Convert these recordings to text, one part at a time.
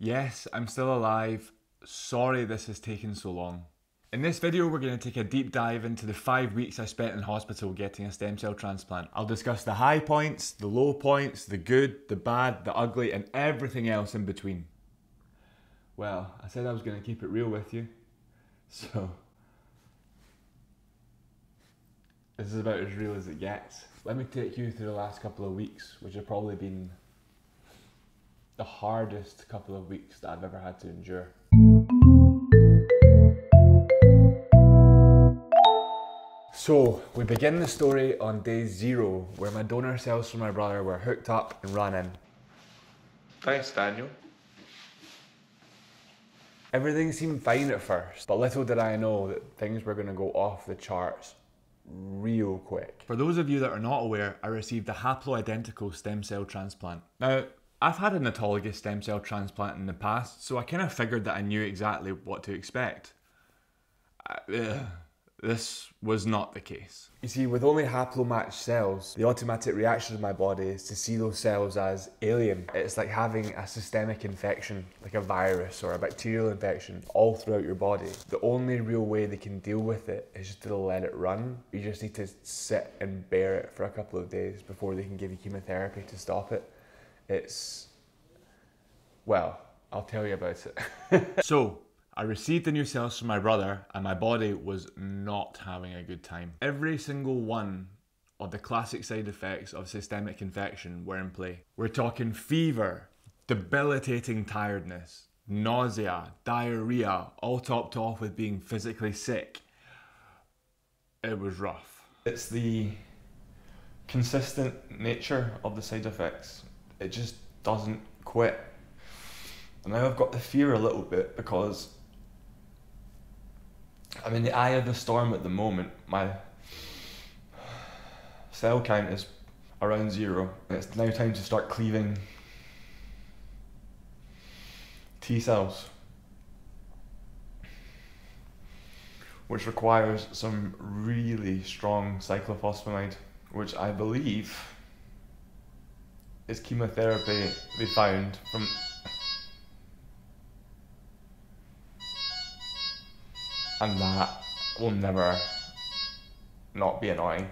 Yes, I'm still alive. Sorry this has taken so long. In this video, we're going to take a deep dive into the 5 weeks I spent in hospital getting a stem cell transplant. I'll discuss the high points, the low points, the good, the bad, the ugly, and everything else in between. Well, I said I was going to keep it real with you, so this is about as real as it gets. Let me take you through the last couple of weeks, which have probably been the hardest couple of weeks that I've ever had to endure. So, we begin the story on day 0, where my donor cells from my brother were hooked up and ran in. Thanks, Daniel. Everything seemed fine at first, but little did I know that things were going to go off the charts real quick. For those of you that are not aware, I received a haploidentical stem cell transplant. Now, I've had an autologous stem cell transplant in the past, so I kind of figured that I knew exactly what to expect. This was not the case. You see, with only haplo-matched cells, the automatic reaction of my body is to see those cells as alien. It's like having a systemic infection, like a virus or a bacterial infection, all throughout your body. The only real way they can deal with it is just to let it run. You just need to sit and bear it for a couple of days before they can give you chemotherapy to stop it. Well, I'll tell you about it. So, I received the new cells from my brother and my body was not having a good time. Every single one of the classic side effects of systemic infection were in play. We're talking fever, debilitating tiredness, nausea, diarrhea, all topped off with being physically sick. It was rough. It's the consistent nature of the side effects. It just doesn't quit. And now I've got the fear a little bit because I'm in the eye of the storm at the moment. My cell count is around 0 and it's now time to start cleaving T cells, which requires some really strong cyclophosphamide, which I believe is chemotherapy they found from and that will never not be annoying.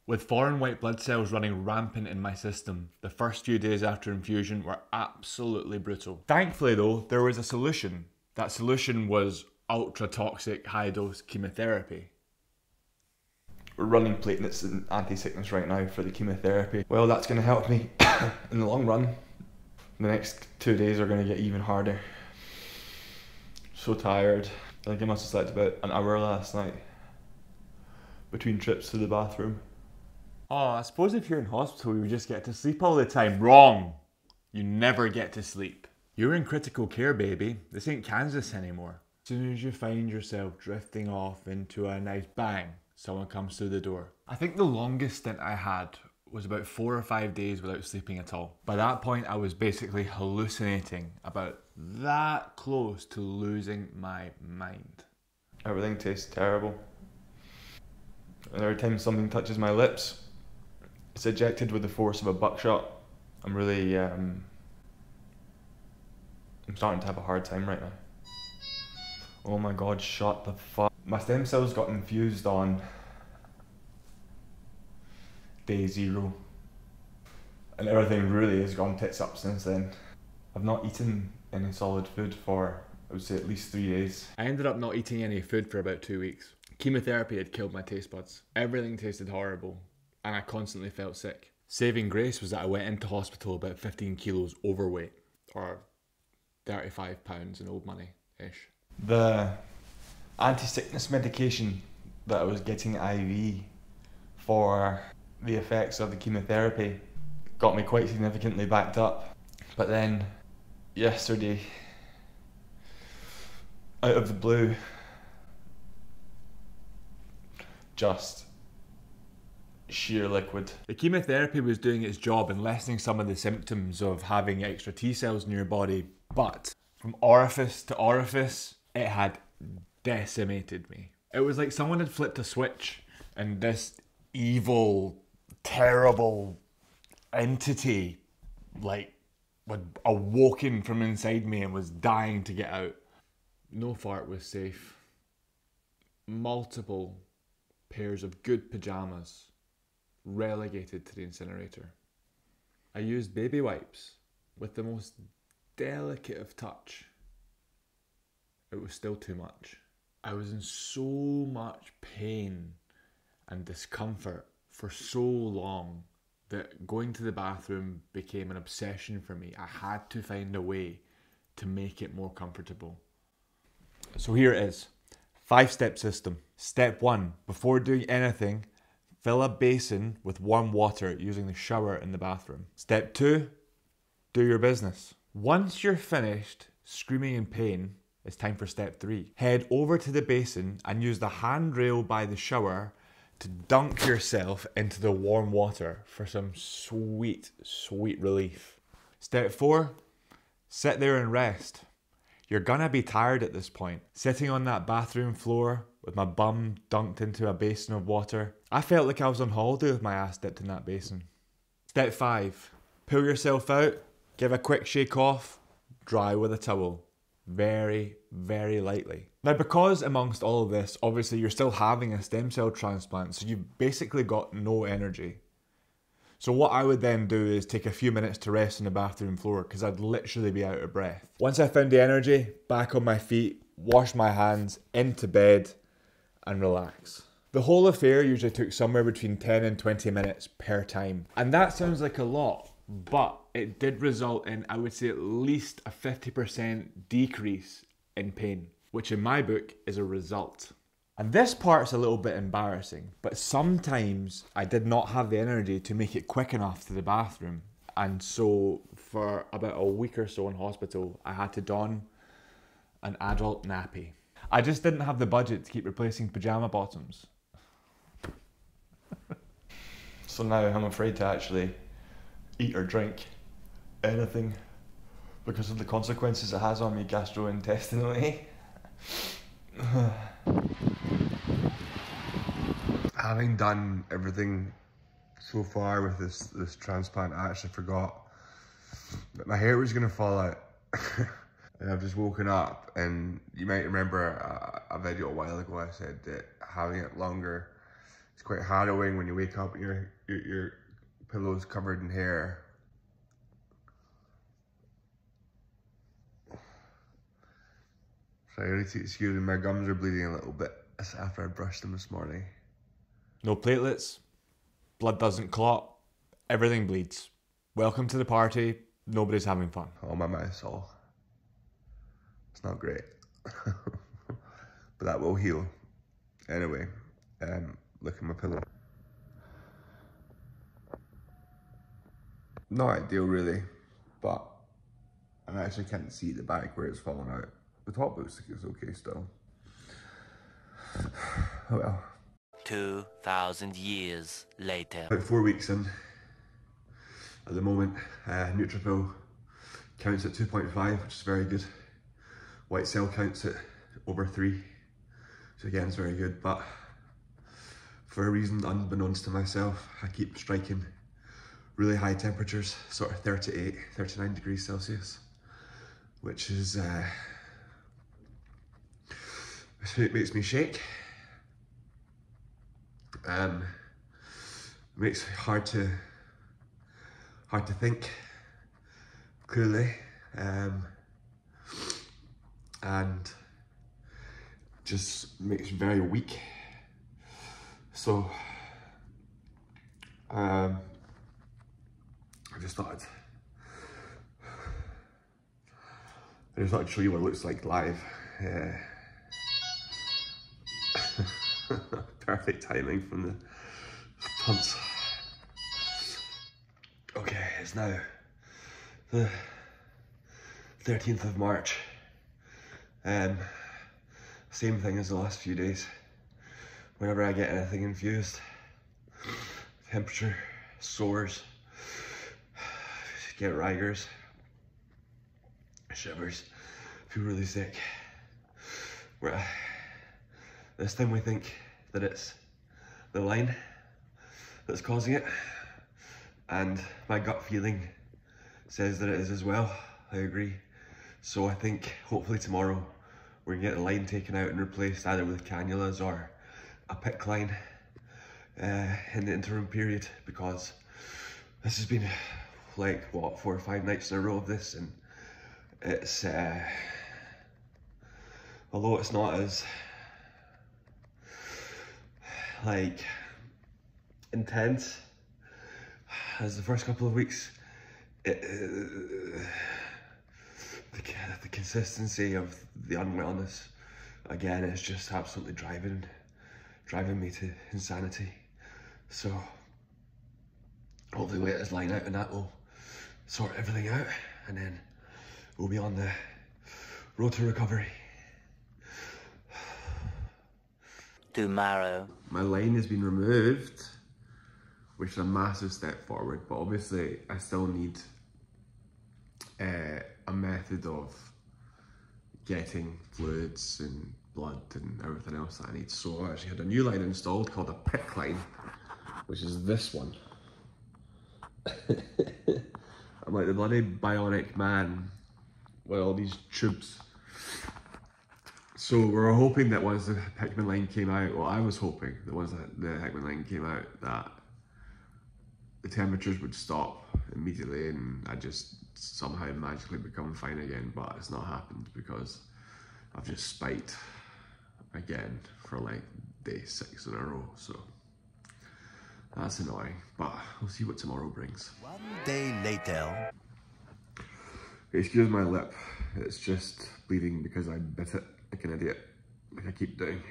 With foreign white blood cells running rampant in my system, the first few days after infusion were absolutely brutal. Thankfully though, there was a solution. That solution was ultra toxic high dose chemotherapy. We're running platelets and anti-sickness right now for the chemotherapy. Well, that's going to help me in the long run. The next 2 days are going to get even harder. So tired. I think I must have slept about an hour last night between trips to the bathroom. Oh, I suppose if you're in hospital you just get to sleep all the time. Wrong! You never get to sleep. You're in critical care, baby. This ain't Kansas anymore. As soon as you find yourself drifting off into a nice bang, someone comes through the door. I think the longest stint I had was about 4 or 5 days without sleeping at all. By that point I was basically hallucinating, about that close to losing my mind. Everything tastes terrible. And every time something touches my lips, it's ejected with the force of a buckshot. I'm really, I'm starting to have a hard time right now. Oh my god, shut the fuck. My stem cells got infused on day 0. And everything really has gone tits up since then. I've not eaten any solid food for, I would say, at least 3 days. I ended up not eating any food for about 2 weeks. Chemotherapy had killed my taste buds. Everything tasted horrible, and I constantly felt sick. Saving grace was that I went into hospital about 15 kilos overweight, or 35 pounds in old money-ish. The anti-sickness medication that I was getting IV for the effects of the chemotherapy got me quite significantly backed up. But then yesterday, out of the blue, just sheer liquid. The chemotherapy was doing its job in lessening some of the symptoms of having extra T cells in your body, but from orifice to orifice, it had decimated me. It was like someone had flipped a switch and this evil, terrible entity like had awoken from inside me and was dying to get out. No fart was safe. Multiple pairs of good pyjamas relegated to the incinerator. I used baby wipes with the most delicate of touch. It was still too much. I was in so much pain and discomfort for so long that going to the bathroom became an obsession for me. I had to find a way to make it more comfortable. So here it is. 5-step system. Step 1, before doing anything, fill a basin with warm water using the shower in the bathroom. Step 2, do your business. Once you're finished screaming in pain, it's time for step 3. Head over to the basin and use the handrail by the shower to dunk yourself into the warm water for some sweet, sweet relief. Step 4, sit there and rest. You're gonna be tired at this point. Sitting on that bathroom floor with my bum dunked into a basin of water, I felt like I was on holiday with my ass dipped in that basin. Step 5, pull yourself out, give a quick shake off, dry with a towel. Very, very lightly. Now, because amongst all of this, obviously you're still having a stem cell transplant, so you've basically got no energy. So what I would then do is take a few minutes to rest on the bathroom floor because I'd literally be out of breath. Once I found the energy, back on my feet, wash my hands, into bed and relax. The whole affair usually took somewhere between 10 and 20 minutes per time. And that sounds like a lot, but it did result in, I would say, at least a 50% decrease in pain, which in my book is a result. And this part's a little bit embarrassing, but sometimes I did not have the energy to make it quick enough to the bathroom. And so for about a week or so in hospital, I had to don an adult nappy. I just didn't have the budget to keep replacing pajama bottoms. So now I'm afraid to actually eat or drink anything because of the consequences it has on me gastrointestinally. Having done everything so far with this transplant, I actually forgot that my hair was gonna fall out. And I've just woken up, and you might remember a video a while ago I said that having it longer, it's quite harrowing when you wake up and your pillow's covered in hair. Sorry, excuse me, my gums are bleeding a little bit after I brushed them this morning. No platelets, blood doesn't clot, everything bleeds. Welcome to the party, nobody's having fun. Oh, my mouth's all. It's not great. But that will heal. Anyway, look at my pillow. Not ideal really, but I actually can't see the back where it's fallen out. The top looks like it's okay still. Oh well. 2,000 years later. About 4 weeks in. At the moment, neutrophil counts at 2.5, which is very good. White cell counts at over 3, so again, it's very good. But for a reason unbeknownst to myself, I keep striking really high temperatures, sort of 38, 39 degrees Celsius, which is it makes me shake. Makes it hard to think clearly, and just makes me very weak. So I just thought I'd show you what it looks like live. Perfect timing from the pumps. Okay, it's now the 13th of March. Same thing as the last few days. Whenever I get anything infused, temperature, sores, get rigors, shivers, feel really sick. This time we think that it's the line that's causing it, and my gut feeling says that it is as well. I agree. So I think hopefully tomorrow we're gonna get the line taken out and replaced either with cannulas or a PICC line in the interim period, because this has been like what, 4 or 5 nights in a row of this, and it's although it's not as like intense as the first couple of weeks, the consistency of the unwellness again is just absolutely driving me to insanity. So hopefully wait this line out and that will sort everything out, and then we'll be on the road to recovery. Tomorrow. My line has been removed, which is a massive step forward, but obviously I still need a method of getting fluids and blood and everything else that I need. So I actually had a new line installed called a PICC line, which is this one. I'm like the bloody bionic man with all these tubes. So we're hoping that once the Hickman line came out, well, I was hoping that once the Hickman line came out that the temperatures would stop immediately and I just somehow magically become fine again, but it's not happened because I've just spiked again for like day 6 in a row, so that's annoying, but we'll see what tomorrow brings. 1 day later. Excuse my lip, it's just bleeding because I bit it like an idiot, like I keep doing.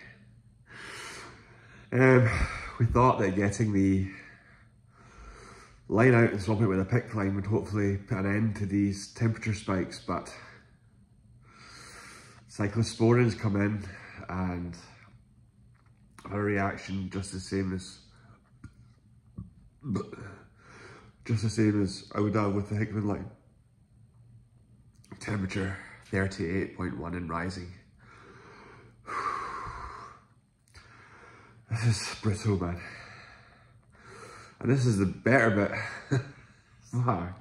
We thought that getting the line out and swapping it with a PICC line would hopefully put an end to these temperature spikes, but cyclosporins come in and a reaction just the same as I would have with the Hickman line. Temperature 38.1 and rising. This is brittle, man. And this is the better bit. Fuck.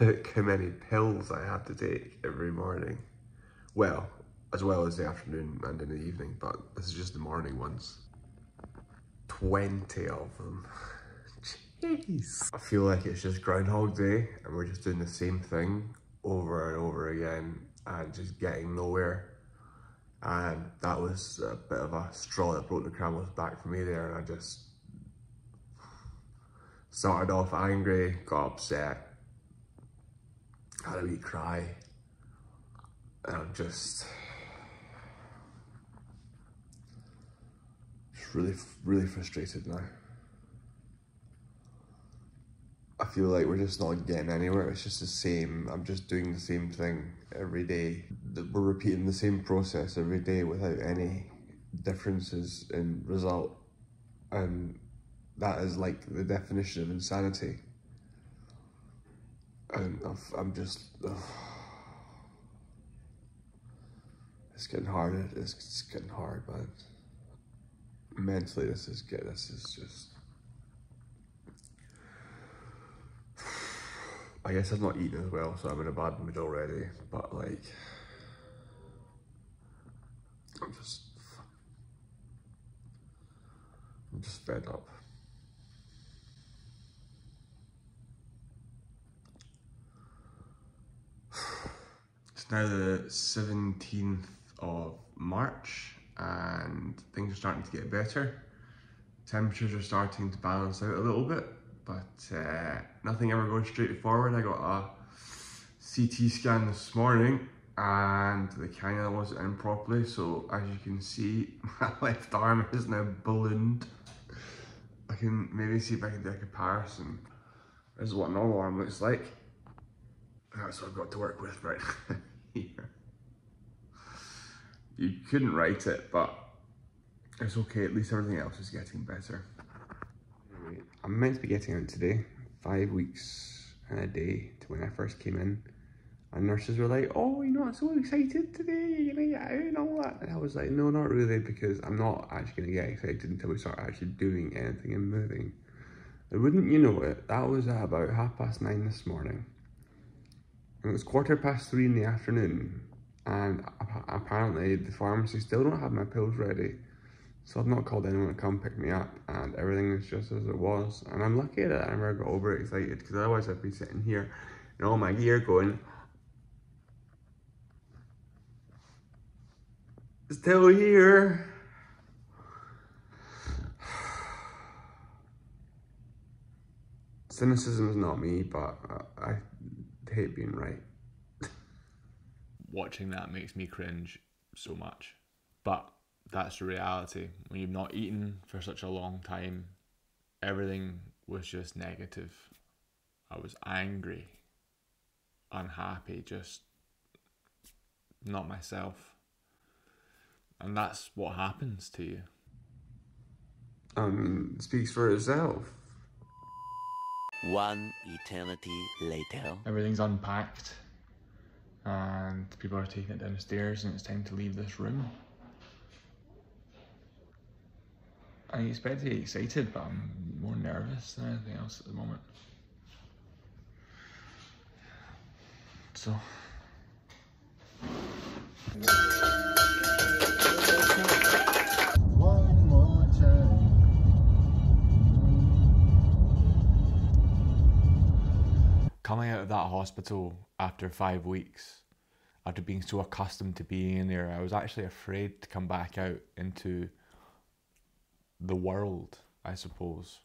Look how many pills I have to take every morning. Well as the afternoon and in the evening, but this is just the morning ones. 20 of them. Jeez. I feel like it's just Groundhog Day and we're just doing the same thing over and over again and just getting nowhere. And that was a bit of a straw that broke the camel's back for me there, and I just started off angry, got upset, had a wee cry, and I'm just really frustrated now. I feel like we're just not getting anywhere. It's just the same. I'm just doing the same thing every day. We're repeating the same process every day without any differences in result. And that is like the definition of insanity. And I'm just... It's getting hard. It's getting hard, man. Mentally, this is just... I guess I've not eaten as well, so I'm in a bad mood already, but like, I'm just fed up. It's now the 17th of March and things are starting to get better. Temperatures are starting to balance out a little bit, but nothing ever goes straight forward. I got a CT scan this morning and the cannula wasn't in properly, so as you can see, my left arm is now ballooned. I can maybe see if I can do a comparison. This is what a normal arm looks like. That's what I've got to work with right here. You couldn't write it, but it's okay, at least everything else is getting better. I'm meant to be getting out today, 5 weeks and a day to when I first came in. And nurses were like, oh, you're not so excited today, you're gonna get out and all that. And I was like, no, not really, because I'm not actually gonna get excited until we start actually doing anything and moving. And wouldn't you know it, that was at about 9:30 this morning. And it was 3:15 in the afternoon. And apparently the pharmacy still don't have my pills ready. So I've not called anyone to come pick me up, and everything is just as it was. And I'm lucky that I never got overexcited, because otherwise I'd be sitting here in all my gear going, still here. Cynicism is not me, but I hate being right. Watching that makes me cringe so much. But that's the reality. When you've not eaten for such a long time, everything was just negative. I was angry, unhappy, just not myself. And that's what happens to you. It speaks for itself. One eternity later. Everything's unpacked and people are taking it down the stairs and it's time to leave this room. I expect to be excited, but I'm more nervous than anything else at the moment. So... One more time. Coming out of that hospital after 5 weeks, after being so accustomed to being in there, I was actually afraid to come back out into the world, I suppose.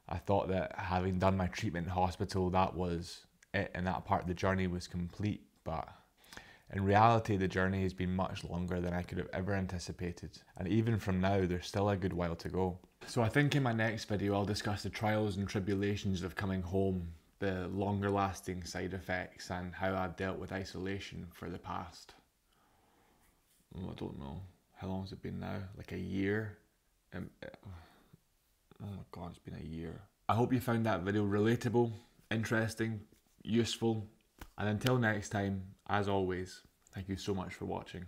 I thought that having done my treatment in hospital, that was it, and that part of the journey was complete. But in reality, the journey has been much longer than I could have ever anticipated. And even from now, there's still a good while to go. So I think in my next video, I'll discuss the trials and tribulations of coming home, the longer lasting side effects, and how I've dealt with isolation for the past, I don't know, how long has it been now? Like a year? Oh my god, it's been a year. I hope you found that video relatable, interesting, useful, and until next time, as always, thank you so much for watching.